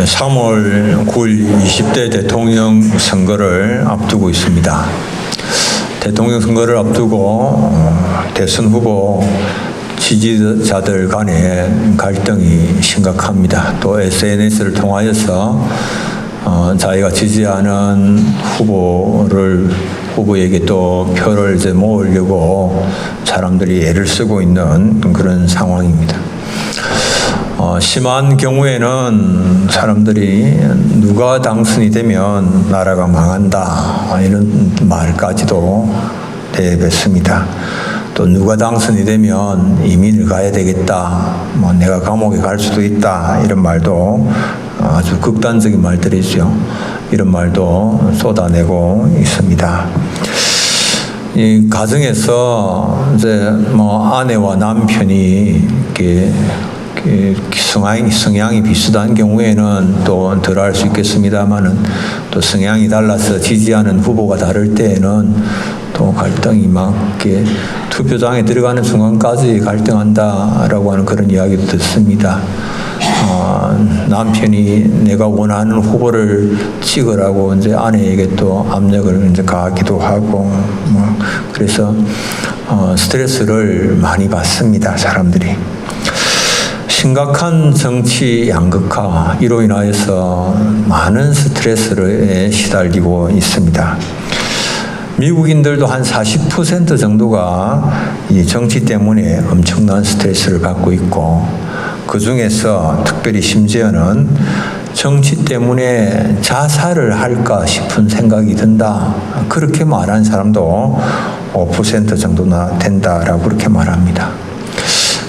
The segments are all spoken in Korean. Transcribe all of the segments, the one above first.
3월 9일 20대 대통령 선거를 앞두고 있습니다. 대통령 선거를 앞두고 대선 후보 지지자들 간의 갈등이 심각합니다. 또 SNS를 통하여서 자기가 지지하는 후보에게 또 표를 이제 모으려고 사람들이 애를 쓰고 있는 그런 상황입니다. 심한 경우에는 사람들이 누가 당선이 되면 나라가 망한다 이런 말까지도 내뱉습니다. 또 누가 당선이 되면 이민을 가야 되겠다, 내가 감옥에 갈 수도 있다 이런 말도 아주 극단적인 말들이죠. 이런 말도 쏟아내고 있습니다. 이 가정에서 이제 아내와 남편이 이렇게 성향이 비슷한 경우에는 또 덜할 수 있겠습니다만은 또 성향이 달라서 지지하는 후보가 다를 때에는 또 갈등이 막 이렇게 투표장에 들어가는 순간까지 갈등한다라고 하는 그런 이야기도 듣습니다. 남편이 내가 원하는 후보를 찍으라고 이제 아내에게 또 압력을 이제 가하기도 하고 그래서 스트레스를 많이 받습니다, 사람들이. 심각한 정치 양극화 이로 인하여서 많은 스트레스에 시달리고 있습니다. 미국인들도 한 40% 정도가 이 정치 때문에 엄청난 스트레스를 받고 있고, 그 중에서 특별히 심지어는 정치 때문에 자살을 할까 싶은 생각이 든다, 그렇게 말한 사람도 5% 정도나 된다라고 그렇게 말합니다.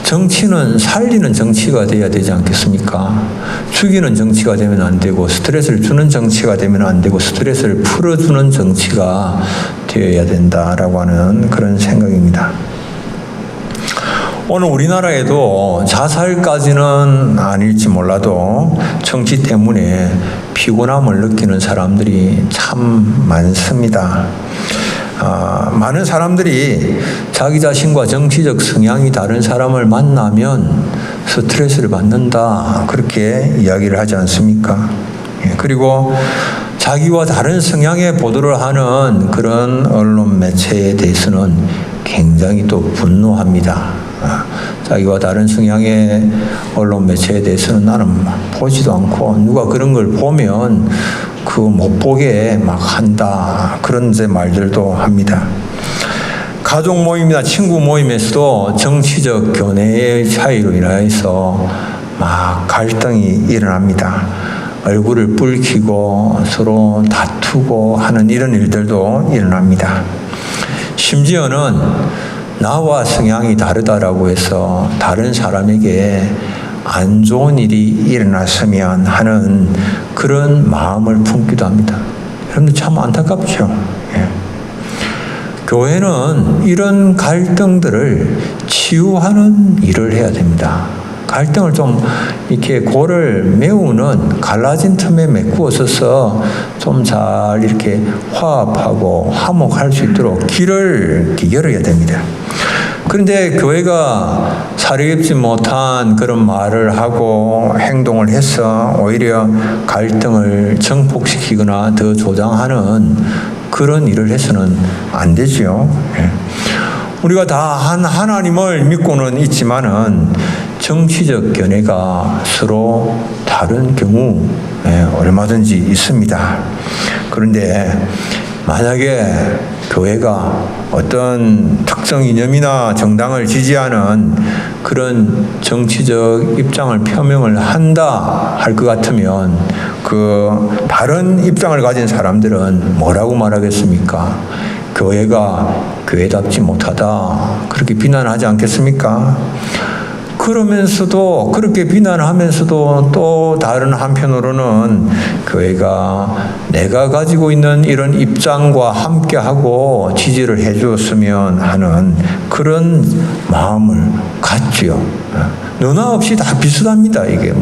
정치는 살리는 정치가 돼야 되지 않겠습니까? 죽이는 정치가 되면 안 되고, 스트레스를 주는 정치가 되면 안 되고, 스트레스를 풀어주는 정치가 되어야 된다라고 하는 그런 생각입니다. 오늘 우리나라에도 자살까지는 아닐지 몰라도 정치 때문에 피곤함을 느끼는 사람들이 참 많습니다. 많은 사람들이 자기 자신과 정치적 성향이 다른 사람을 만나면 스트레스를 받는다, 그렇게 이야기를 하지 않습니까? 그리고 자기와 다른 성향의 보도를 하는 그런 언론 매체에 대해서는 굉장히 또 분노합니다. 자기와 다른 성향의 언론 매체에 대해서는 나는 보지도 않고, 누가 그런 걸 보면 그거 못 보게 막 한다, 그런 이제 말들도 합니다. 가족 모임이나 친구 모임에서도 정치적 견해의 차이로 인해서 막 갈등이 일어납니다. 얼굴을 붉히고 서로 다투고 하는 이런 일들도 일어납니다. 심지어는 나와 성향이 다르다라고 해서 다른 사람에게 안 좋은 일이 일어났으면 하는 그런 마음을 품기도 합니다. 여러분들 참 안타깝죠. 교회는 이런 갈등들을 치유하는 일을 해야 됩니다. 갈등을 좀 이렇게 고를 메우는, 갈라진 틈에 메꾸어서 좀 잘 이렇게 화합하고 화목할 수 있도록 길을 열어야 됩니다. 그런데 교회가 사려 깊지 못한 그런 말을 하고 행동을 해서 오히려 갈등을 증폭시키거나 더 조장하는 그런 일을 해서는 안 되죠. 우리가 다 한 하나님을 믿고는 있지만은 정치적 견해가 서로 다른 경우 얼마든지 있습니다. 그런데 만약에 교회가 어떤 특정 이념이나 정당을 지지하는 그런 정치적 입장을 표명을 한다 할 것 같으면 그 다른 입장을 가진 사람들은 뭐라고 말하겠습니까? 교회가 교회답지 못하다, 그렇게 비난하지 않겠습니까? 그러면서도, 그렇게 비난하면서도 또 다른 한편으로는 교회가 내가 가지고 있는 이런 입장과 함께하고 지지를 해주었으면 하는 그런 마음을 갖지요. 너나 없이 다 비슷합니다. 이게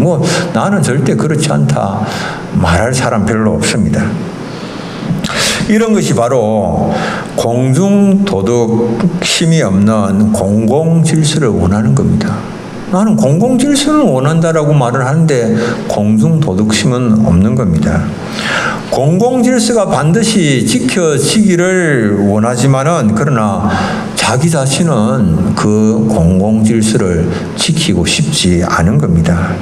나는 절대 그렇지 않다 말할 사람 별로 없습니다. 이런 것이 바로 공중도덕심이 없는 공공질서를 원하는 겁니다. 나는 공공질서를 원한다라고 말을 하는데 공중도덕심은 없는 겁니다. 공공질서가 반드시 지켜지기를 원하지만은 그러나 자기 자신은 그 공공질서를 지키고 싶지 않은 겁니다.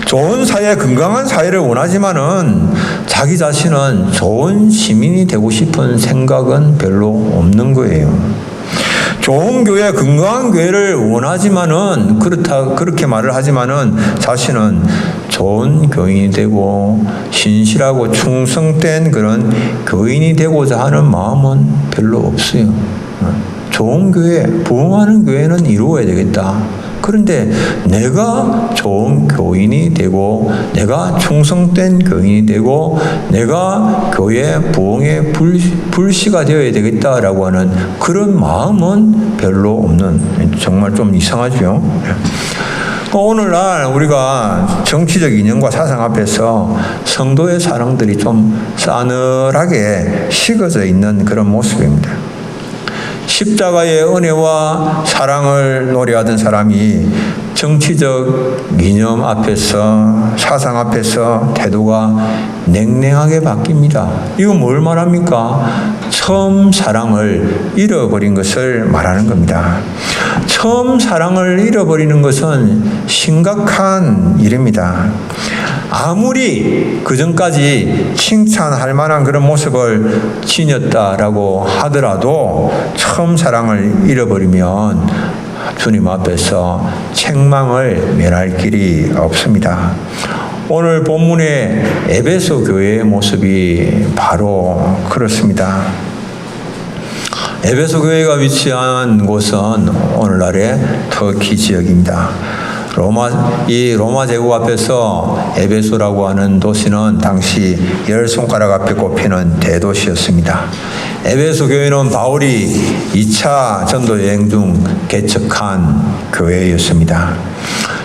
좋은 사회, 건강한 사회를 원하지만은 자기 자신은 좋은 시민이 되고 싶은 생각은 별로 없는 거예요. 좋은 교회, 건강한 교회를 원하지만은 그렇게 말을 하지만은 자신은 좋은 교인이 되고 신실하고 충성된 그런 교인이 되고자 하는 마음은 별로 없어요. 좋은 교회, 부흥하는 교회는 이루어야 되겠다. 그런데 내가 좋은 교인이 되고 내가 충성된 교인이 되고 내가 교회 부흥의 불씨가 되어야 되겠다라고 하는 그런 마음은 별로 없는, 정말 좀 이상하죠. 오늘날 우리가 정치적 이념과 사상 앞에서 성도의 사랑들이 좀 싸늘하게 식어져 있는 그런 모습입니다. 십자가의 은혜와 사랑을 노래하던 사람이 정치적 이념 앞에서, 사상 앞에서 태도가 냉랭하게 바뀝니다. 이건 뭘 말합니까? 처음 사랑을 잃어버린 것을 말하는 겁니다. 처음 사랑을 잃어버리는 것은 심각한 일입니다. 아무리 그전까지 칭찬할 만한 그런 모습을 지녔다라고 하더라도 처음 사랑을 잃어버리면 주님 앞에서 책망을 면할 길이 없습니다. 오늘 본문의 에베소 교회의 모습이 바로 그렇습니다. 에베소 교회가 위치한 곳은 오늘날의 터키 지역입니다. 로마 제국 앞에서 에베소라고 하는 도시는 당시 10손가락 앞에 꼽히는 대도시였습니다. 에베소 교회는 바울이 2차 전도 여행 중 개척한 교회였습니다.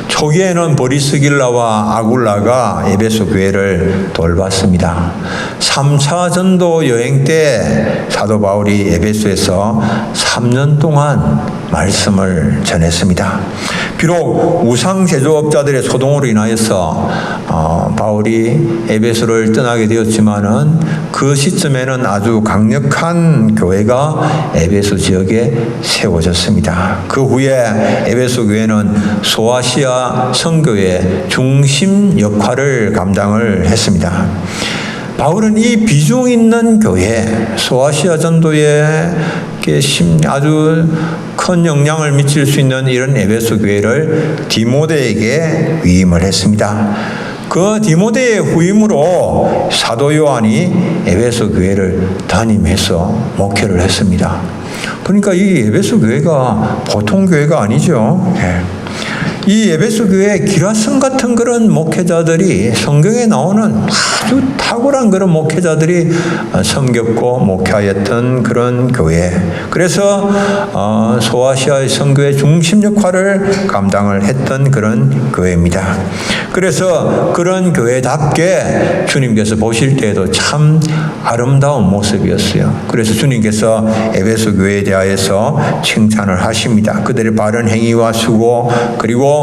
초기에는 보리스길라와 아굴라가 에베소 교회를 돌봤습니다. 3차 전도 여행 때 사도 바울이 에베소에서 3년 동안 말씀을 전했습니다. 비록 우상 제조업자들의 소동으로 인하여서 바울이 에베소를 떠나게 되었지만은 그 시점에는 아주 강력한 교회가 에베소 지역에 세워졌습니다. 그 후에 에베소 교회는 소아시아 선교의 중심 역할을 감당을 했습니다. 바울은 이 비중 있는 교회, 소아시아 전도에 아주 큰 영향을 미칠 수 있는 이런 에베소 교회를 디모데에게 위임을 했습니다. 그 디모데의 후임으로 사도 요한이 에베소 교회를 담임해서 목회를 했습니다. 그러니까 이 에베소 교회가 보통 교회가 아니죠. 이 에베소 교회 기라성 같은 그런 목회자들이, 성경에 나오는 아주 탁월한 그런 목회자들이 섬겼고 목회하였던 그런 교회. 그래서 소아시아의 선교의 중심 역할을 감당을 했던 그런 교회입니다. 그래서 그런 교회답게 주님께서 보실 때에도 참 아름다운 모습이었어요. 그래서 주님께서 에베소 교회에 대하여서 칭찬을 하십니다. 그들의 바른 행위와 수고 그리고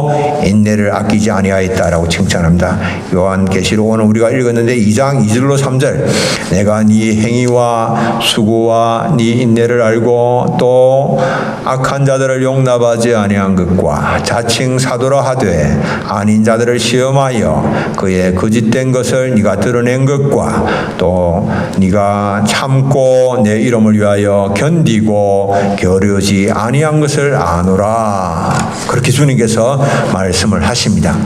인내를 아끼지 아니하였다라고 칭찬합니다. 요한계시록은 우리가 읽었는데 2장 2절로 3절, 내가 네 행위와 수고와 네 인내를 알고 또 악한 자들을 용납하지 아니한 것과 자칭 사도라 하되 아닌 자들을 시험하여 그의 거짓된 것을 네가 드러낸 것과 또 네가 참고 내 이름을 위하여 견디고 게으르지 아니한 것을 아노라. 그렇게 주님께서 말씀을 하십니다.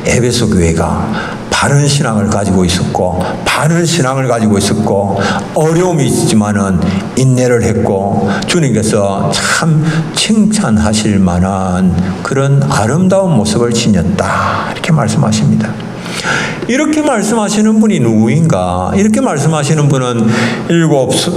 에베소 교회가 바른 신앙을 가지고 있었고 어려움이 있지만은 인내를 했고 주님께서 참 칭찬하실 만한 그런 아름다운 모습을 지녔다, 이렇게 말씀하십니다. 이렇게 말씀하시는 분이 누구인가? 이렇게 말씀하시는 분은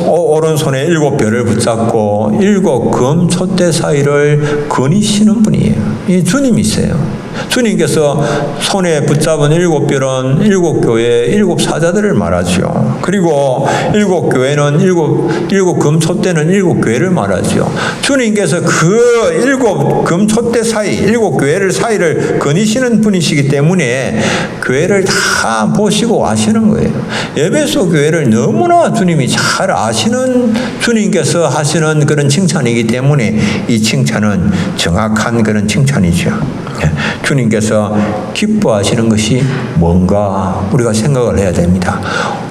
오른손에 7별을 붙잡고 7금 촛대 사이를 거니시는 분이에요. 이 주님이세요. 주님께서 손에 붙잡은 7별은 7교회 7사자들을 말하죠. 그리고 7교회는 7 금촛대는 7교회를 말하죠. 주님께서 그 7 금촛대 사이 7교회를 사이를 거니시는 분이시기 때문에 교회를 다 보시고 아시는 거예요. 에베소 교회를 너무나 주님이 잘 아시는 주님께서 하시는 그런 칭찬이기 때문에 이 칭찬은 정확한 그런 칭찬이죠. 주님께서 기뻐하시는 것이 뭔가 우리가 생각을 해야 됩니다.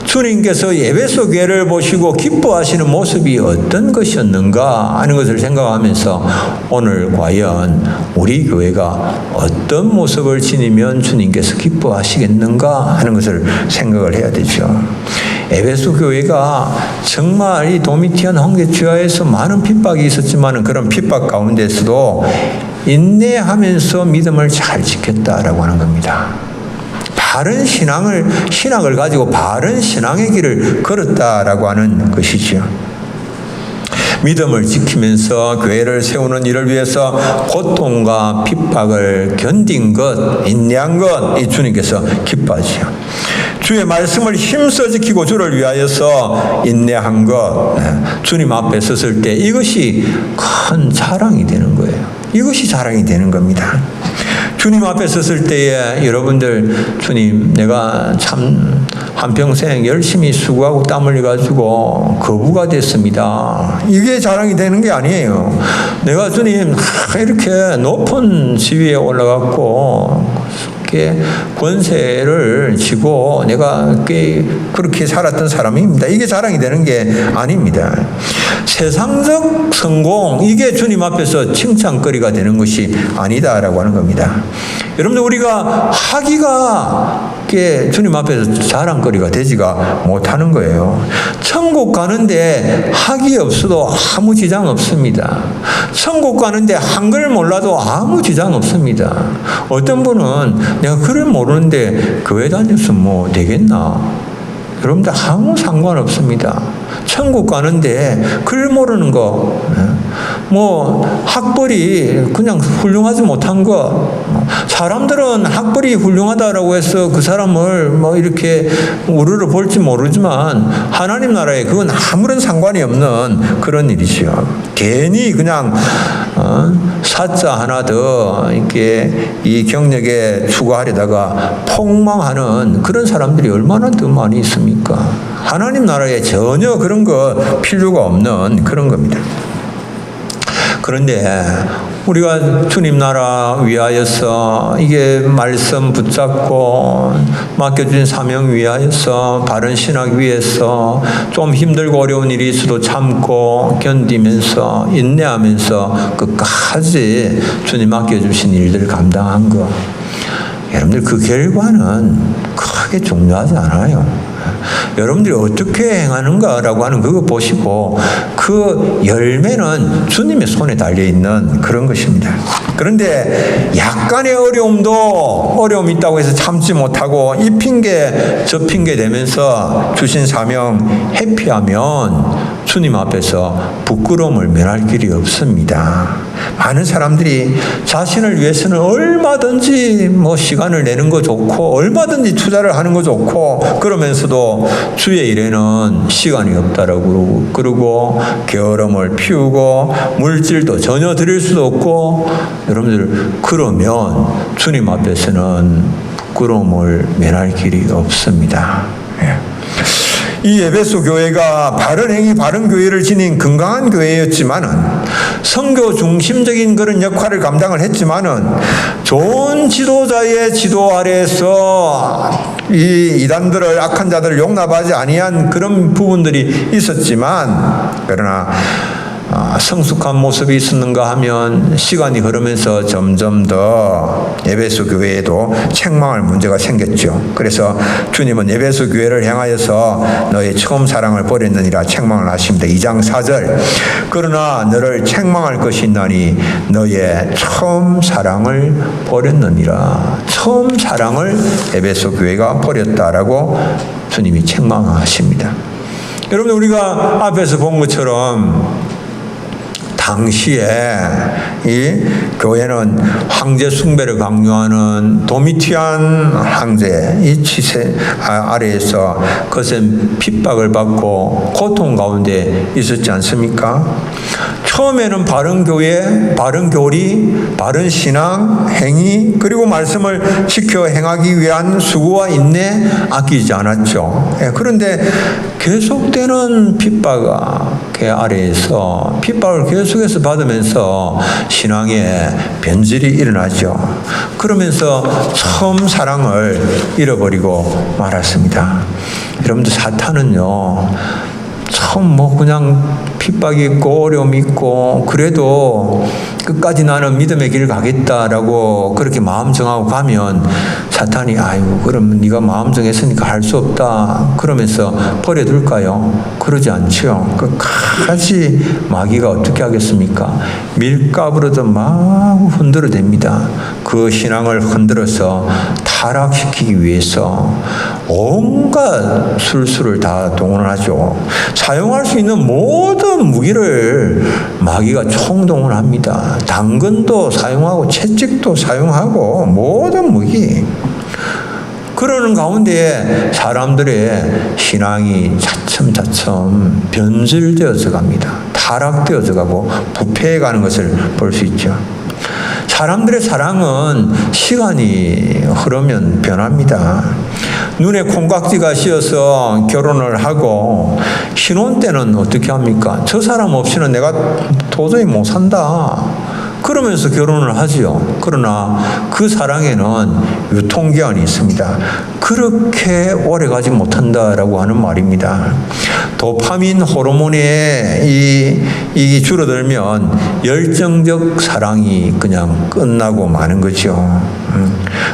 주님께서 에베소 교회를 보시고 기뻐하시는 모습이 어떤 것이었는가 하는 것을 생각하면서 오늘 과연 우리 교회가 어떤 모습을 지니면 주님께서 기뻐하시겠는가 하는 것을 생각을 해야 되죠. 에베소 교회가 정말 이 도미티안 황제 주하에서 많은 핍박이 있었지만 그런 핍박 가운데서도 인내하면서 믿음을 잘 지켰다라고 하는 겁니다. 바른 신앙을 가지고 바른 신앙의 길을 걸었다라고 하는 것이죠. 믿음을 지키면서 교회를 세우는 일을 위해서 고통과 핍박을 견딘 것, 인내한 것, 이 주님께서 기뻐하시죠. 주의 말씀을 힘써 지키고 주를 위하여서 인내한 것, 주님 앞에 섰을 때 이것이 큰 자랑이 되는 거예요. 이것이 자랑이 되는 겁니다. 주님 앞에 섰을 때에 여러분들, 주님, 내가 참 한평생 열심히 수고하고 땀 흘려가지고 거부가 됐습니다. 이게 자랑이 되는 게 아니에요. 내가 주님 이렇게 높은 지위에 올라갔고 권세를 지고 내가 그렇게 살았던 사람입니다. 이게 자랑이 되는 게 아닙니다. 세상적 성공, 이게 주님 앞에서 칭찬거리가 되는 것이 아니다라고 하는 겁니다. 여러분들, 우리가 하기가 주님 앞에서 자랑거리가 되지가 못하는 거예요. 천국 가는데 학이 없어도 아무 지장 없습니다. 천국 가는데 한글 몰라도 아무 지장 없습니다. 어떤 분은 내가 글을 모르는데 교회 다녀서 뭐 되겠나? 여러분들 아무 상관없습니다. 천국 가는데 글 모르는 거, 뭐 학벌이 그냥 훌륭하지 못한 거, 사람들은 학벌이 훌륭하다라고 해서 그 사람을 뭐 이렇게 우르르 볼지 모르지만 하나님 나라에 그건 아무런 상관이 없는 그런 일이죠. 괜히 그냥 사자 하나 더 이렇게 이 경력에 추가하려다가 폭망하는 그런 사람들이 얼마나 더 많이 있습니까? 하나님 나라에 전혀 그런 거 필요가 없는 그런 겁니다. 그런데 우리가 주님 나라 위하여서 이게 말씀 붙잡고 맡겨준 사명 위하여서 바른 신학 위해서 좀 힘들고 어려운 일이 있어도 참고 견디면서 인내하면서 끝까지 주님 맡겨주신 일들을 감당한 거, 여러분들 그 결과는 크게 중요하지 않아요. 여러분들이 어떻게 행하는가라고 하는 그거 보시고 그 열매는 주님의 손에 달려있는 그런 것입니다. 그런데 약간의 어려움이 있다고 해서 참지 못하고 이 핑계 저 핑계 대면서 주신 사명 회피하면 주님 앞에서 부끄러움을 면할 길이 없습니다. 많은 사람들이 자신을 위해서는 얼마든지 뭐 시간을 내는 거 좋고 얼마든지 투자를 하는 거 좋고 그러면서도 주의 일에는 시간이 없다라고 그러고 게으름을 피우고 물질도 전혀 드릴 수도 없고, 여러분들 그러면 주님 앞에서는 부끄러움을 면할 길이 없습니다. 이 에베소 교회가 바른 행위, 바른 교회를 지닌 건강한 교회였지만은 선교 중심적인 그런 역할을 감당을 했지만은 좋은 지도자의 지도 아래에서 이 이단들을, 악한 자들을 용납하지 아니한 그런 부분들이 있었지만, 그러나 성숙한 모습이 있었는가 하면 시간이 흐르면서 점점 더 에베소 교회에도 책망할 문제가 생겼죠. 그래서 주님은 에베소 교회를 향하여서 너의 처음 사랑을 버렸느니라 책망을 하십니다. 2장 4절. 그러나 너를 책망할 것이 있나니 너의 처음 사랑을 버렸느니라. 처음 사랑을 에베소 교회가 버렸다라고 주님이 책망하십니다. 여러분, 우리가 앞에서 본 것처럼 당시에 이 교회는 황제 숭배를 강요하는 도미티안 황제 이 치세 아래에서 거센 핍박을 받고 고통 가운데 있었지 않습니까? 처음에는 바른 교회, 바른 교리, 바른 신앙, 행위 그리고 말씀을 지켜 행하기 위한 수고와 인내 아끼지 않았죠. 그런데 계속되는 핍박 아래에서 핍박을 계속해서 받으면서 신앙에 변질이 일어나죠. 그러면서 처음 사랑을 잃어버리고 말았습니다. 여러분들 사탄은요, 처음 그냥 핍박이 있고 어려움이 있고 그래도 끝까지 나는 믿음의 길을 가겠다라고 그렇게 마음 정하고 가면 사탄이 아이고 그러면 네가 마음 정했으니까 할 수 없다 그러면서 버려둘까요? 그러지 않죠. 끝까지 마귀가 어떻게 하겠습니까? 밀가부르듯 막 흔들어댑니다. 그 신앙을 흔들어서 타락시키기 위해서 온갖 술수를 다 동원하죠. 사용할 수 있는 모든 무기를 마귀가 총동원 합니다. 당근도 사용하고 채찍도 사용하고 모든 무기. 그러는 가운데 사람들의 신앙이 차츰차츰 변질되어져 갑니다. 타락되어져 가고 부패해 가는 것을 볼 수 있죠. 사람들의 사랑은 시간이 흐르면 변합니다. 눈에 콩깍지가 씌어서 결혼을 하고 신혼 때는 어떻게 합니까? 저 사람 없이는 내가 도저히 못 산다. 그러면서 결혼을 하지요. 그러나 그 사랑에는 유통기한이 있습니다. 그렇게 오래가지 못한다라고 하는 말입니다. 도파민 호르몬의 이 줄어들면 열정적 사랑이 그냥 끝나고 마는 거죠.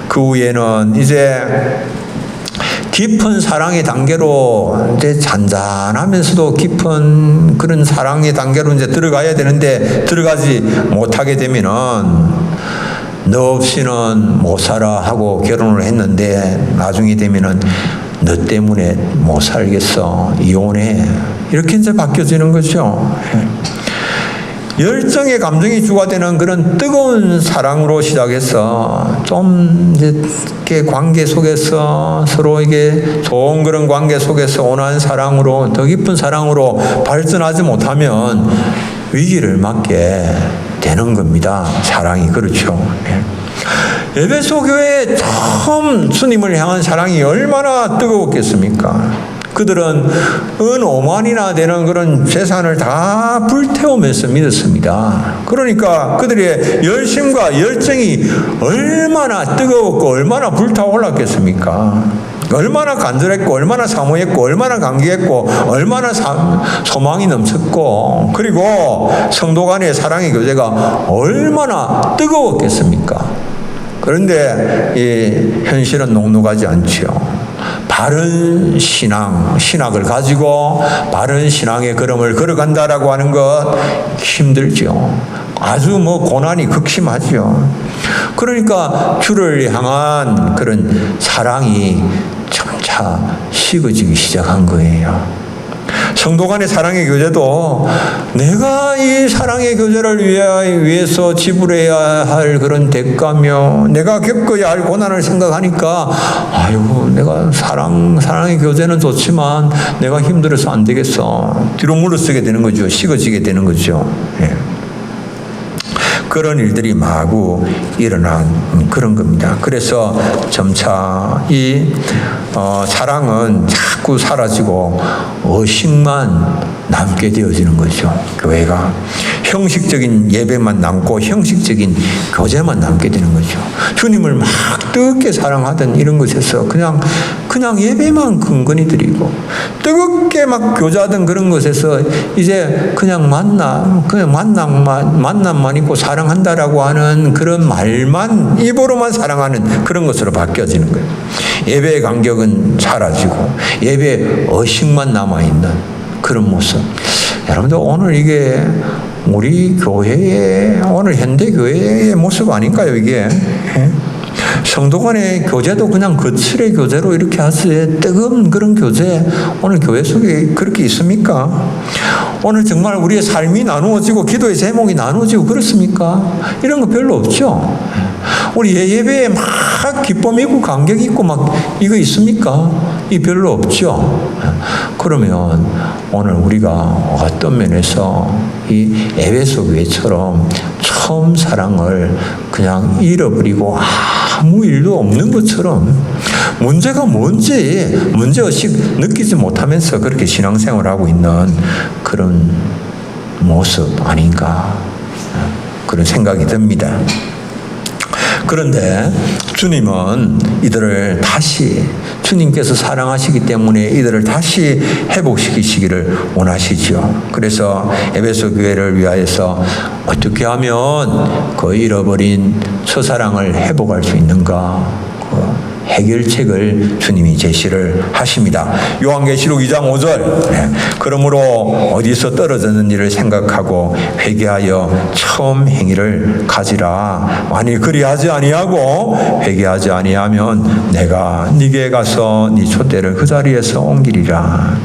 그 후에는 이제 깊은 사랑의 단계로 이제 잔잔하면서도 깊은 그런 사랑의 단계로 이제 들어가야 되는데 들어가지 못하게 되면은 너 없이는 못 살아 하고 결혼을 했는데 나중에 되면은 너 때문에 못 살겠어 이혼해 이렇게 이제 바뀌어지는 거죠. 열정의 감정이 주가 되는 그런 뜨거운 사랑으로 시작해서 좀 이제 관계 속에서 서로 이게 좋은 그런 관계 속에서 온화한 사랑으로 더 깊은 사랑으로 발전하지 못하면 위기를 맞게 되는 겁니다. 사랑이 그렇죠. 에베소 교회에 처음 주님을 향한 사랑이 얼마나 뜨거웠겠습니까? 그들은 은 5만이나 되는 그런 재산을 다 불태우면서 믿었습니다. 그러니까 그들의 열심과 열정이 얼마나 뜨거웠고 얼마나 불타올랐겠습니까? 얼마나 간절했고 얼마나 사모했고 얼마나 감기했고 얼마나 소망이 넘쳤고 그리고 성도 간의 사랑의 교제가 얼마나 뜨거웠겠습니까? 그런데 이 현실은 녹록하지 않죠. 바른 신학을 가지고 바른 신앙의 걸음을 걸어간다라고 하는 것 힘들죠. 아주 고난이 극심하죠. 그러니까 주를 향한 그런 사랑이 점차 식어지기 시작한 거예요. 성도 간의 사랑의 교제도 내가 이 사랑의 교제를 위해서 지불해야 할 그런 대가며 내가 겪어야 할 고난을 생각하니까 아이고 내가 사랑의 교제는 좋지만 내가 힘들어서 안 되겠어. 뒤로 물러서게 되는 거죠. 식어지게 되는 거죠. 예. 그런 일들이 마구 일어난 그런 겁니다. 그래서 점차 이 사랑은 자꾸 사라지고 의식만 남게 되어지는 거죠. 교회가 형식적인 예배만 남고 형식적인 교제만 남게 되는 거죠. 주님을 막 뜨겁게 사랑하던 이런 것에서 그냥 예배만 근근히 드리고 뜨겁게 막 교제하던 그런 것에서 이제 그냥 만남만 있고 사랑한다라고 하는 그런 말만 입으로만 사랑하는 그런 것으로 바뀌어지는 거예요. 예배의 간격은 사라지고 예배의 의식만 남아있는 그런 모습. 여러분들 오늘 이게 우리 교회의 오늘 현대 교회의 모습 아닌가요 이게? 성도 간의 교제도 그냥 거칠의 교제로 이렇게 하세요. 뜨거운 그런 교제 오늘 교회 속에 그렇게 있습니까? 오늘 정말 우리의 삶이 나누어지고 기도의 제목이 나누어지고 그렇습니까? 이런 거 별로 없죠. 우리 예배에 막 기쁨 있고 감격 있고 막 이거 있습니까? 이 별로 없죠. 그러면 오늘 우리가 어떤 면에서 이 에베소 교회처럼 처음 사랑을 그냥 잃어버리고 아무 일도 없는 것처럼 문제가 뭔지 문제의식 느끼지 못하면서 그렇게 신앙생활을 하고 있는 그런 모습 아닌가 그런 생각이 듭니다. 그런데 주님은 이들을 다시 주님께서 사랑하시기 때문에 이들을 다시 회복시키시기를 원하시죠. 그래서 에베소 교회를 위하여서 어떻게 하면 그 잃어버린 첫사랑을 회복할 수 있는가 해결책을 주님이 제시를 하십니다. 요한계시록 2장 5절 그러므로 어디서 떨어졌는지를 생각하고 회개하여 처음 행위를 가지라. 만일 그리하지 아니하고 회개하지 아니하면 내가 네게 가서 네 촛대를 그 자리에서 옮기리라.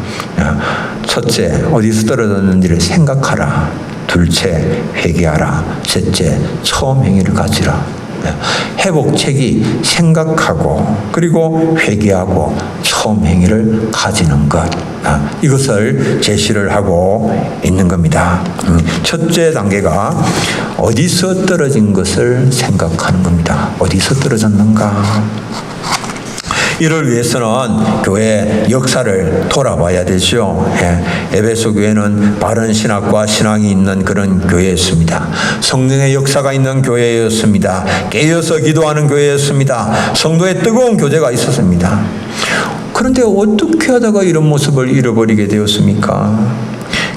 첫째, 어디서 떨어졌는지를 생각하라. 둘째, 회개하라. 셋째, 처음 행위를 가지라. 회복책이 생각하고 그리고 회개하고 처음 행위를 가지는 것 이것을 제시를 하고 있는 겁니다. 첫째 단계가 어디서 떨어진 것을 생각하는 겁니다. 어디서 떨어졌는가? 이를 위해서는 교회 역사를 돌아봐야 되죠. 에베소 교회는 바른 신학과 신앙이 있는 그런 교회였습니다. 성령의 역사가 있는 교회였습니다. 깨어서 기도하는 교회였습니다. 성도의 뜨거운 교제가 있었습니다. 그런데 어떻게 하다가 이런 모습을 잃어버리게 되었습니까?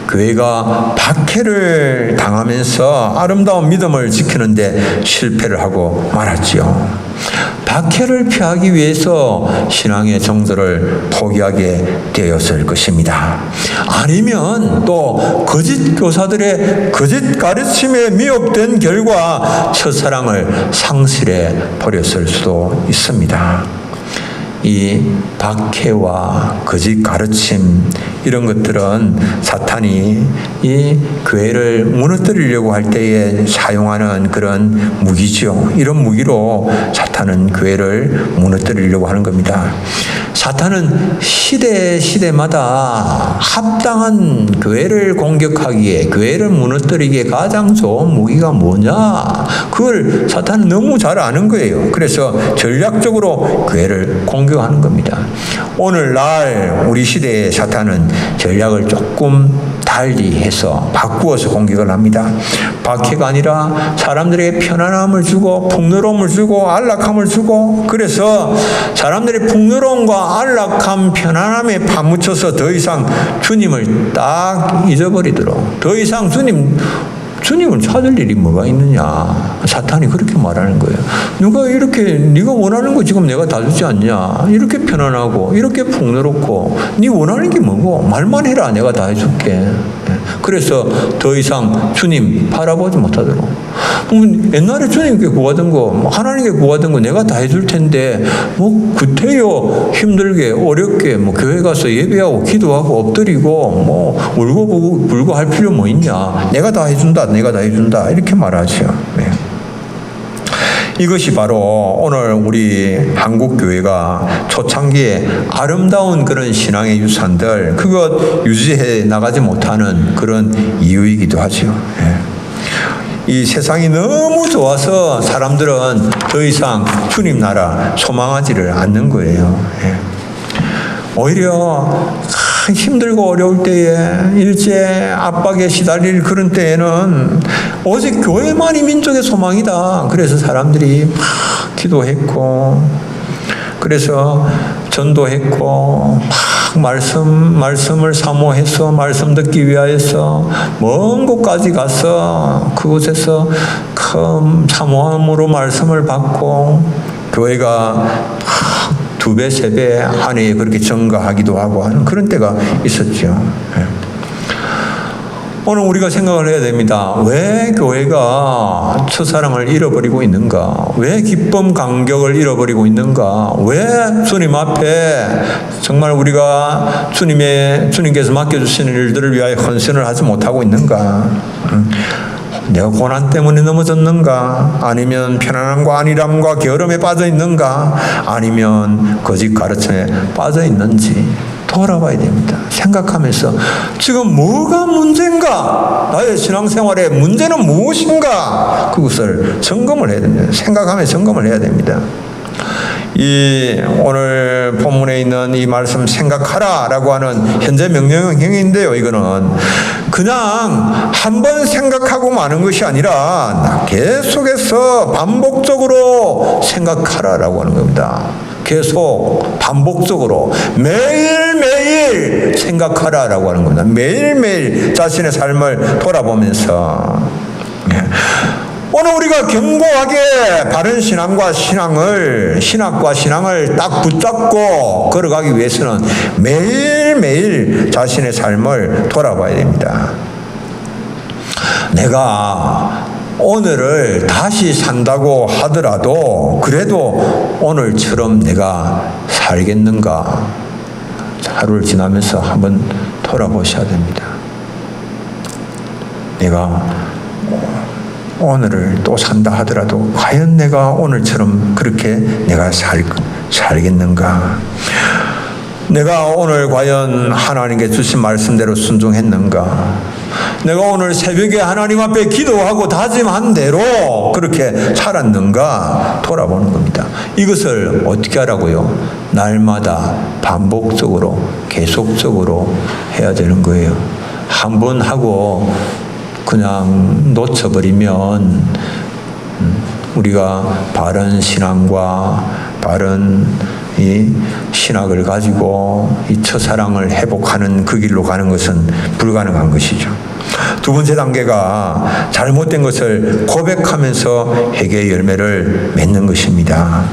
교회가 박해를 당하면서 아름다운 믿음을 지키는데 실패를 하고 말았지요. 박해를 피하기 위해서 신앙의 정서를 포기하게 되었을 것입니다. 아니면 또 거짓 교사들의 거짓 가르침에 미혹된 결과 첫사랑을 상실해 버렸을 수도 있습니다. 이 박해와 거짓 가르침 이런 것들은 사탄이 이 교회를 무너뜨리려고 할 때에 사용하는 그런 무기죠. 이런 무기로 사탄은 교회를 무너뜨리려고 하는 겁니다. 사탄은 시대마다 합당한 교회를 공격하기에 교회를 무너뜨리기에 가장 좋은 무기가 뭐냐? 그걸 사탄은 너무 잘 아는 거예요. 그래서 전략적으로 교회를 공격하는 겁니다. 오늘날 우리 시대의 사탄은 전략을 조금 달리 해서 바꾸어서 공격을 합니다. 박해가 아니라 사람들에게 편안함을 주고 풍요로움을 주고 안락함을 주고 그래서 사람들의 풍요로움과 안락함 편안함에 파묻혀서 더 이상 주님을 딱 잊어버리도록 더 이상 주님을 찾을 일이 뭐가 있느냐. 사탄이 그렇게 말하는 거예요. 누가 이렇게 네가 원하는 거 지금 내가 다 주지 않냐. 이렇게 편안하고 이렇게 풍요롭고 네 원하는 게 뭐고 말만 해라 내가 다 해줄게. 그래서 더 이상 주님 바라보지 못하도록. 옛날에 주님께 구하던 거 하나님께 구하던 거 내가 다 해줄 텐데 뭐 구태여 힘들게 어렵게 뭐 교회 가서 예배하고 기도하고 엎드리고 뭐 울고 불고 할 필요 뭐 있냐. 내가 다 해준다. 내가 다 해준다. 이렇게 말하죠. 네. 이것이 바로 오늘 우리 한국교회가 초창기에 아름다운 그런 신앙의 유산들 그것 유지해 나가지 못하는 그런 이유이기도 하죠. 네. 이 세상이 너무 좋아서 사람들은 더 이상 주님 나라 소망하지를 않는 거예요. 네. 오히려 힘들고 어려울 때에 일제 압박에 시달릴 그런 때에는 오직 교회만이 민족의 소망이다. 그래서 사람들이 막 기도했고 그래서 전도했고 막 말씀을 사모해서 말씀 듣기 위하여서 먼 곳까지 가서 그곳에서 큰 사모함으로 말씀을 받고 교회가 2배, 3배 한 해에 그렇게 증가하기도 하고 하는 그런 때가 있었죠. 오늘 우리가 생각을 해야 됩니다. 왜 교회가 첫사랑을 잃어버리고 있는가? 왜 기쁨 감격을 잃어버리고 있는가? 왜 주님 앞에 정말 우리가 주님께서 맡겨주시는 일들을 위하여 헌신을 하지 못하고 있는가? 내가 고난 때문에 넘어졌는가? 아니면 편안함과 안일함과 게으름에 빠져 있는가? 아니면 거짓 가르침에 빠져 있는지 돌아봐야 됩니다. 생각하면서 지금 뭐가 문제인가? 나의 신앙생활의 문제는 무엇인가? 그것을 점검을 해야 됩니다. 생각하며 점검을 해야 됩니다. 이 오늘 본문에 있는 이 말씀 생각하라라고 하는 현재 명령형인데요. 이거는 그냥 한번 생각하고 마는 것이 아니라 계속해서 반복적으로 생각하라라고 하는 겁니다. 계속 반복적으로 매일매일 생각하라라고 하는 겁니다. 매일매일 자신의 삶을 돌아보면서 오늘 우리가 견고하게 바른 신학과 신앙을 딱 붙잡고 걸어가기 위해서는 매일매일 자신의 삶을 돌아봐야 됩니다. 내가 오늘을 다시 산다고 하더라도 그래도 오늘처럼 내가 살겠는가? 하루를 지나면서 한번 돌아보셔야 됩니다. 내가 오늘을 또 산다 하더라도 과연 내가 오늘처럼 그렇게 내가 살겠는가? 내가 오늘 과연 하나님께 주신 말씀대로 순종했는가? 내가 오늘 새벽에 하나님 앞에 기도하고 다짐한 대로 그렇게 살았는가? 돌아보는 겁니다. 이것을 어떻게 하라고요? 날마다 반복적으로 계속적으로 해야 되는 거예요. 한 번 하고 그냥 놓쳐버리면 우리가 바른 신앙과 바른 이 신학을 가지고 이 첫사랑을 회복하는 그 길로 가는 것은 불가능한 것이죠. 두 번째 단계가 잘못된 것을 고백하면서 회개의 열매를 맺는 것입니다.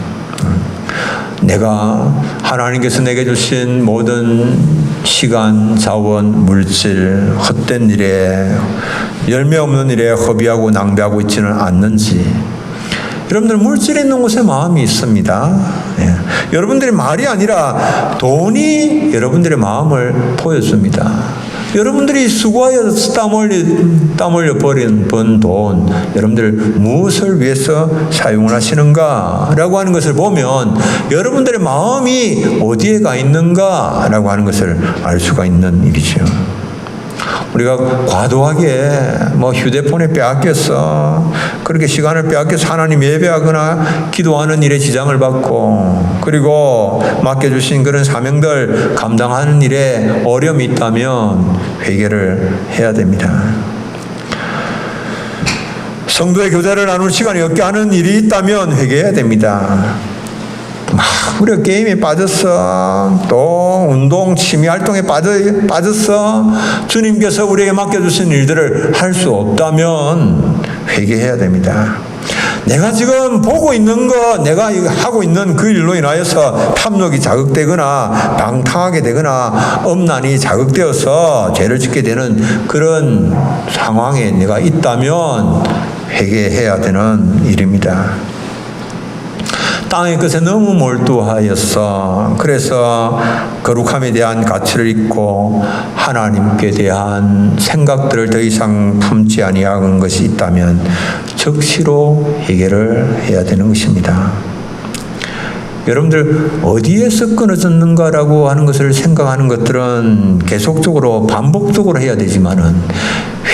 내가 하나님께서 내게 주신 모든 시간, 자원, 물질, 헛된 일에 열매 없는 일에 허비하고 낭비하고 있지는 않는지. 여러분들 물질 있는 곳에 마음이 있습니다. 예. 여러분들의 말이 아니라 돈이 여러분들의 마음을 보여줍니다. 여러분들이 수고하여 땀 흘려 번 돈, 여러분들 무엇을 위해서 사용을 하시는가라고 하는 것을 보면 여러분들의 마음이 어디에 가 있는가라고 하는 것을 알 수가 있는 일이죠. 우리가 과도하게 휴대폰에 빼앗겨서 그렇게 시간을 빼앗겨서 하나님 예배하거나 기도하는 일에 지장을 받고 그리고 맡겨주신 그런 사명들 감당하는 일에 어려움이 있다면 회개를 해야 됩니다. 성도의 교제를 나눌 시간이 없게 하는 일이 있다면 회개해야 됩니다. 우리가 게임에 빠졌어. 또 운동, 취미 활동에 빠졌어. 주님께서 우리에게 맡겨주신 일들을 할 수 없다면 회개해야 됩니다. 내가 지금 보고 있는 거, 내가 하고 있는 그 일로 인하여서 탐욕이 자극되거나 방탕하게 되거나 엄란이 자극되어서 죄를 짓게 되는 그런 상황에 내가 있다면 회개해야 되는 일입니다. 땅의 것에 너무 몰두하였어. 그래서 거룩함에 대한 가치를 잊고 하나님께 대한 생각들을 더 이상 품지 아니한 것이 있다면 즉시로 해결을 해야 되는 것입니다. 여러분들 어디에서 끊어졌는가라고 하는 것을 생각하는 것들은 계속적으로 반복적으로 해야 되지만은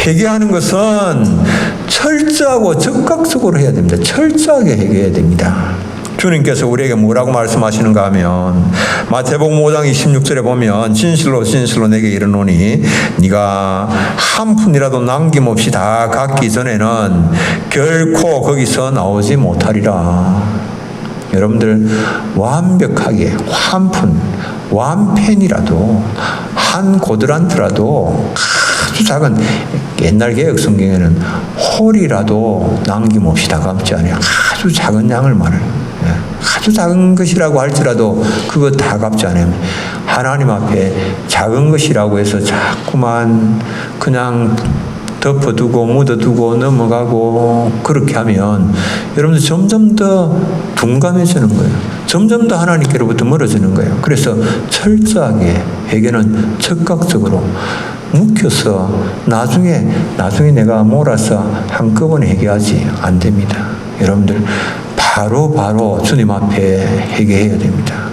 회개하는 것은 철저하고 적극적으로 해야 됩니다. 철저하게 회개해야 됩니다. 주님께서 우리에게 뭐라고 말씀하시는가 하면 마태복음 5장 26절에 보면 진실로 진실로 내게 이르노니 네가 한 푼이라도 남김없이 다 갚기 전에는 결코 거기서 나오지 못하리라. 여러분들 완벽하게 한 푼, 완펜이라도 한 고드란트라도 아주 작은 옛날 개혁 성경에는 홀이라도 남김없이 다 갚지 않아요. 아주 작은 양을 말해요. 아주 작은 것이라고 할지라도 그거 다 갚지 않으면 하나님 앞에 작은 것이라고 해서 자꾸만 그냥 덮어두고 묻어두고 넘어가고 그렇게 하면 여러분들 점점 더 둔감해지는 거예요. 점점 더 하나님께로부터 멀어지는 거예요. 그래서 철저하게 회개는 즉각적으로 묵혀서 나중에 내가 몰아서 한꺼번에 회개하지 안 됩니다. 여러분들 바로 주님 앞에 회개해야 됩니다.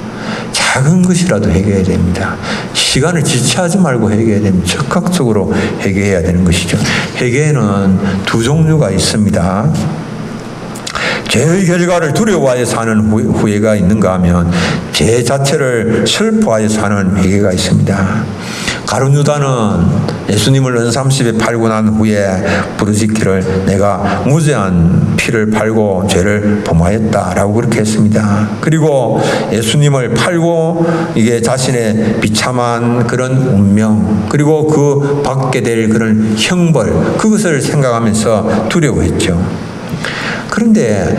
작은 것이라도 회개해야 됩니다. 시간을 지체하지 말고 회개해야 됩니다. 즉각적으로 회개해야 되는 것이죠. 회개에는 두 종류가 있습니다. 죄의 결과를 두려워하여서 하는 후회가 있는가 하면 죄 자체를 슬퍼하여서 하는 회개가 있습니다. 가룟 유다는 예수님을 은삼십에 팔고 난 후에 부르짖기를 내가 무죄한 피를 팔고 죄를 범하였다라고 그렇게 했습니다. 그리고 예수님을 팔고 이게 자신의 비참한 그런 운명 그리고 그 받게 될 그런 형벌 그것을 생각하면서 두려워했죠. 그런데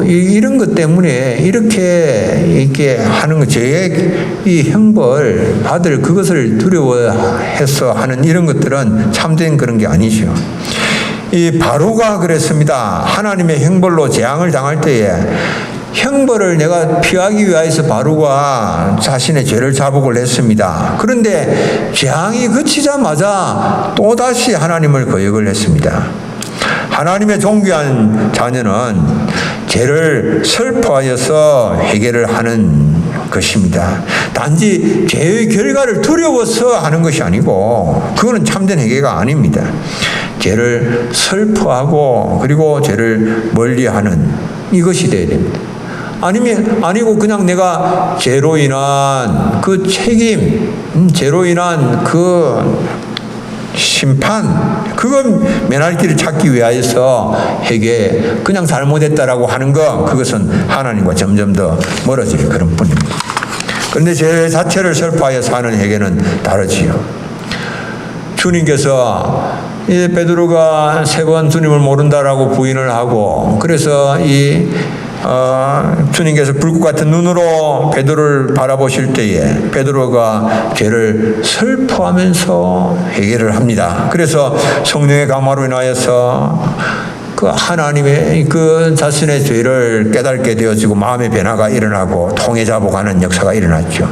이런 것 때문에 이렇게 하는 것, 이 형벌 받을 그것을 두려워해서 하는 이런 것들은 참된 그런 게 아니죠. 이 바로가 그랬습니다. 하나님의 형벌로 재앙을 당할 때에 형벌을 내가 피하기 위해서 바로가 자신의 죄를 자복을 했습니다. 그런데 재앙이 그치자마자 또다시 하나님을 거역을 했습니다. 하나님의 존귀한 자녀는 죄를 슬퍼하여서 회개를 하는 것입니다. 단지 죄의 결과를 두려워서 하는 것이 아니고 그거는 참된 회개가 아닙니다. 죄를 슬퍼하고 그리고 죄를 멀리하는 이것이 되어야 됩니다. 아니고 그냥 내가 죄로 인한 그 책임, 죄로 인한 그 심판, 그건 면할 길을 찾기 위하여서 회개, 그냥 잘못했다라고 하는 것, 그것은 하나님과 점점 더 멀어질 그런 뿐입니다. 그런데 죄 자체를 슬퍼하여서 하는 회개는 다르지요. 주님께서 베드로가 3번 주님을 모른다라고 부인을 하고, 그래서 주님께서 불꽃 같은 눈으로 베드로를 바라보실 때에 베드로가 죄를 슬퍼하면서 회개를 합니다. 그래서 성령의 감화로 인하여서 그 하나님의 그 자신의 죄를 깨닫게 되어지고 마음의 변화가 일어나고 통해 자복하는 역사가 일어났죠.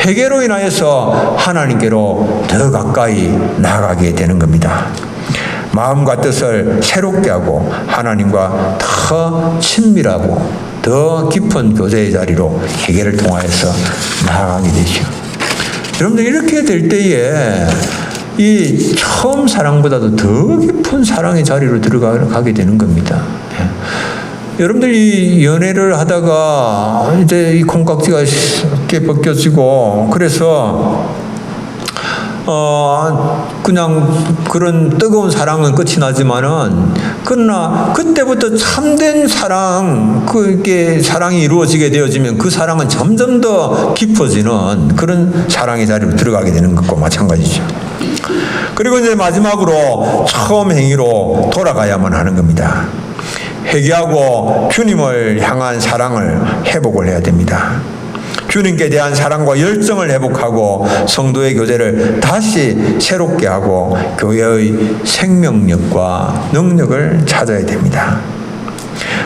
회개로 인하여서 하나님께로 더 가까이 나아가게 되는 겁니다. 마음과 뜻을 새롭게 하고 하나님과 더 친밀하고 더 깊은 교제의 자리로 회개를 통하여서 나아가게 되죠. 여러분들 이렇게 될 때에 이 처음 사랑보다도 더 깊은 사랑의 자리로 들어가게 되는 겁니다. 여러분들 이 연애를 하다가 이제 이 콩깍지가 쉽게 벗겨지고 그래서 그냥 그런 뜨거운 사랑은 끝이 나지만은 그러나 그때부터 참된 사랑, 그게 사랑이 이루어지게 되어지면 그 사랑은 점점 더 깊어지는 그런 사랑의 자리로 들어가게 되는 것과 마찬가지죠. 그리고 이제 마지막으로 처음 행위로 돌아가야만 하는 겁니다. 회개하고 주님을 향한 사랑을 회복을 해야 됩니다. 주님께 대한 사랑과 열정을 회복하고 성도의 교제를 다시 새롭게 하고 교회의 생명력과 능력을 찾아야 됩니다.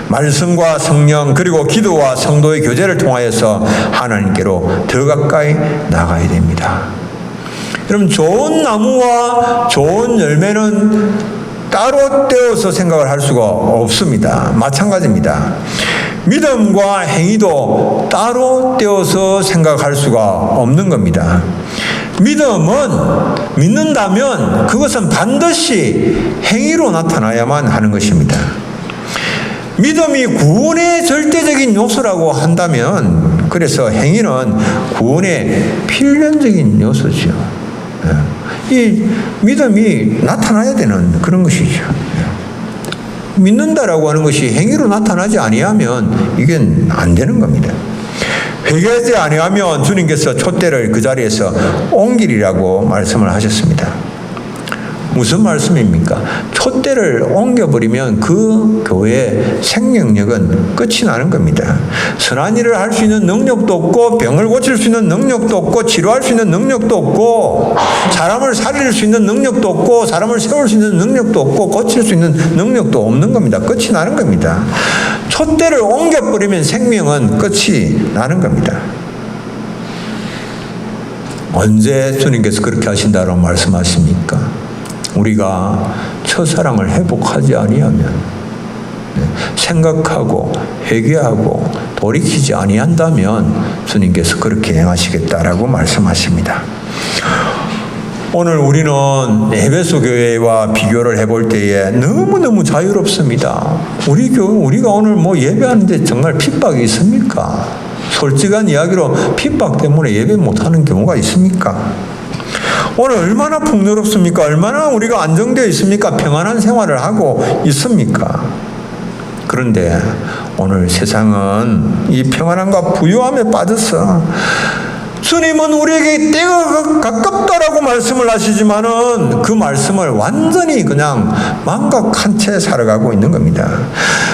말씀과 성령 그리고 기도와 성도의 교제를 통하여서 하나님께로 더 가까이 나가야 됩니다. 여러분 좋은 나무와 좋은 열매는 따로 떼어서 생각을 할 수가 없습니다. 마찬가지입니다. 믿음과 행위도 따로 떼어서 생각할 수가 없는 겁니다. 믿는다면 그것은 반드시 행위로 나타나야만 하는 것입니다. 믿음이 구원의 절대적인 요소라고 한다면 그래서 행위는 구원의 필연적인 요소죠. 이 믿음이 나타나야 되는 그런 것이죠. 믿는다라고 하는 것이 행위로 나타나지 아니하면 이게 안 되는 겁니다. 회개하지 아니하면 주님께서 촛대를 그 자리에서 옮기리라고 말씀을 하셨습니다. 무슨 말씀입니까? 촛대를 옮겨버리면 그 교회의 생명력은 끝이 나는 겁니다. 선한 일을 할 수 있는 능력도 없고, 병을 고칠 수 있는 능력도 없고, 치료할 수 있는 능력도 없고, 사람을 살릴 수 있는 능력도 없고, 사람을 세울 수 있는 능력도 없고, 고칠 수 있는 능력도 없는 겁니다. 끝이 나는 겁니다. 촛대를 옮겨버리면 생명은 끝이 나는 겁니다. 언제 주님께서 그렇게 하신다고 말씀하십니까? 우리가 첫사랑을 회복하지 아니하면, 생각하고 회개하고 돌이키지 아니한다면 주님께서 그렇게 행하시겠다라고 말씀하십니다. 오늘 우리는 에베소 교회와 비교를 해볼 때에 너무너무 자유롭습니다. 우리가 오늘 예배하는데 정말 핍박이 있습니까? 솔직한 이야기로 핍박 때문에 예배 못하는 경우가 있습니까? 오늘 얼마나 풍요롭습니까? 얼마나 우리가 안정되어 있습니까? 평안한 생활을 하고 있습니까? 그런데 오늘 세상은 이 평안함과 부유함에 빠졌어. 주님은 우리에게 때가 가깝다라고 말씀을 하시지만은 그 말씀을 완전히 그냥 망각한 채 살아가고 있는 겁니다.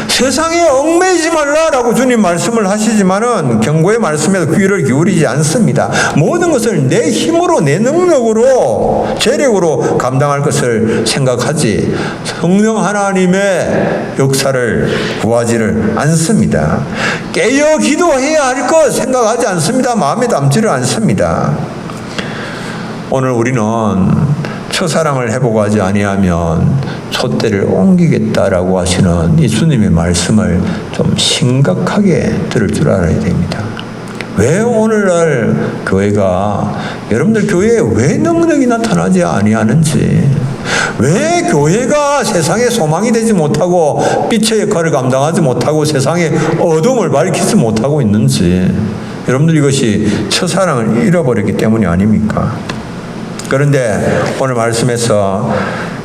세상에 얽매이지 말라라고 주님 말씀을 하시지만은 경고의 말씀에도 귀를 기울이지 않습니다. 모든 것을 내 힘으로, 내 능력으로, 재력으로 감당할 것을 생각하지 성령 하나님의 역사를 구하지를 않습니다. 깨어 기도해야 할 것 생각하지 않습니다. 마음에 담지를 않습니다. 오늘 우리는 첫사랑을 회복하지 아니하면 촛대를 옮기겠다라고 하시는 이 주님의 말씀을 좀 심각하게 들을 줄 알아야 됩니다. 왜 오늘날 교회가, 여러분들 교회에 왜 능력이 나타나지 아니하는지, 왜 교회가 세상에 소망이 되지 못하고 빛의 역할을 감당하지 못하고 세상에 어둠을 밝히지 못하고 있는지, 여러분들 이것이 첫사랑을 잃어버렸기 때문이 아닙니까? 그런데 오늘 말씀에서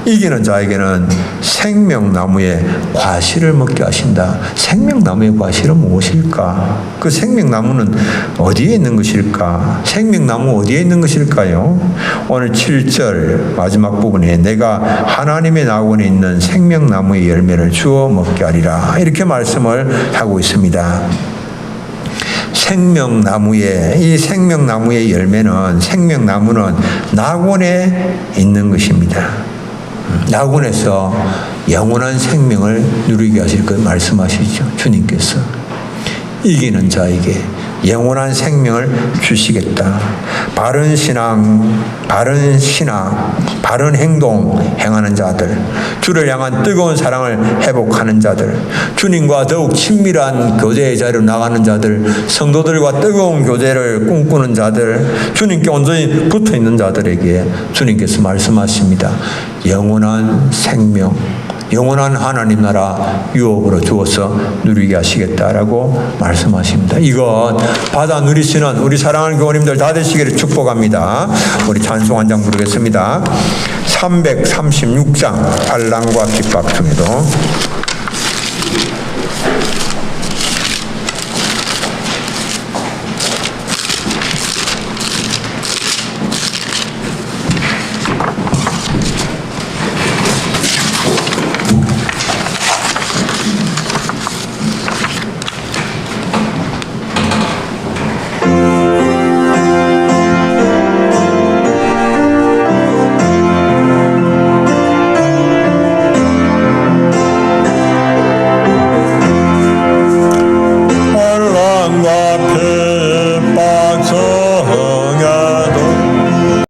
이기는 자에게는 생명나무의 과실을 먹게 하신다. 생명나무의 과실은 무엇일까? 그 생명나무는 어디에 있는 것일까? 생명나무 어디에 있는 것일까요? 오늘 7절 마지막 부분에 내가 하나님의 낙원에 있는 생명나무의 열매를 주어 먹게 하리라. 이렇게 말씀을 하고 있습니다. 이 생명나무의 열매는, 생명나무는 낙원에 있는 것입니다. 낙원에서 영원한 생명을 누리게 하실 것 말씀하시죠. 주님께서 이기는 자에게 영원한 생명을 주시겠다. 바른 신앙, 바른 행동 행하는 자들, 주를 향한 뜨거운 사랑을 회복하는 자들, 주님과 더욱 친밀한 교제의 자리로 나가는 자들, 성도들과 뜨거운 교제를 꿈꾸는 자들, 주님께 온전히 붙어 있는 자들에게 주님께서 말씀하십니다. 영원한 생명, 영원한 하나님 나라 유업으로 주어서 누리게 하시겠다라고 말씀하십니다. 이것 받아 누리시는 우리 사랑하는 교우님들 다 되시기를 축복합니다. 우리 찬송 한 장 부르겠습니다. 336장 찬란과 핍박 중에도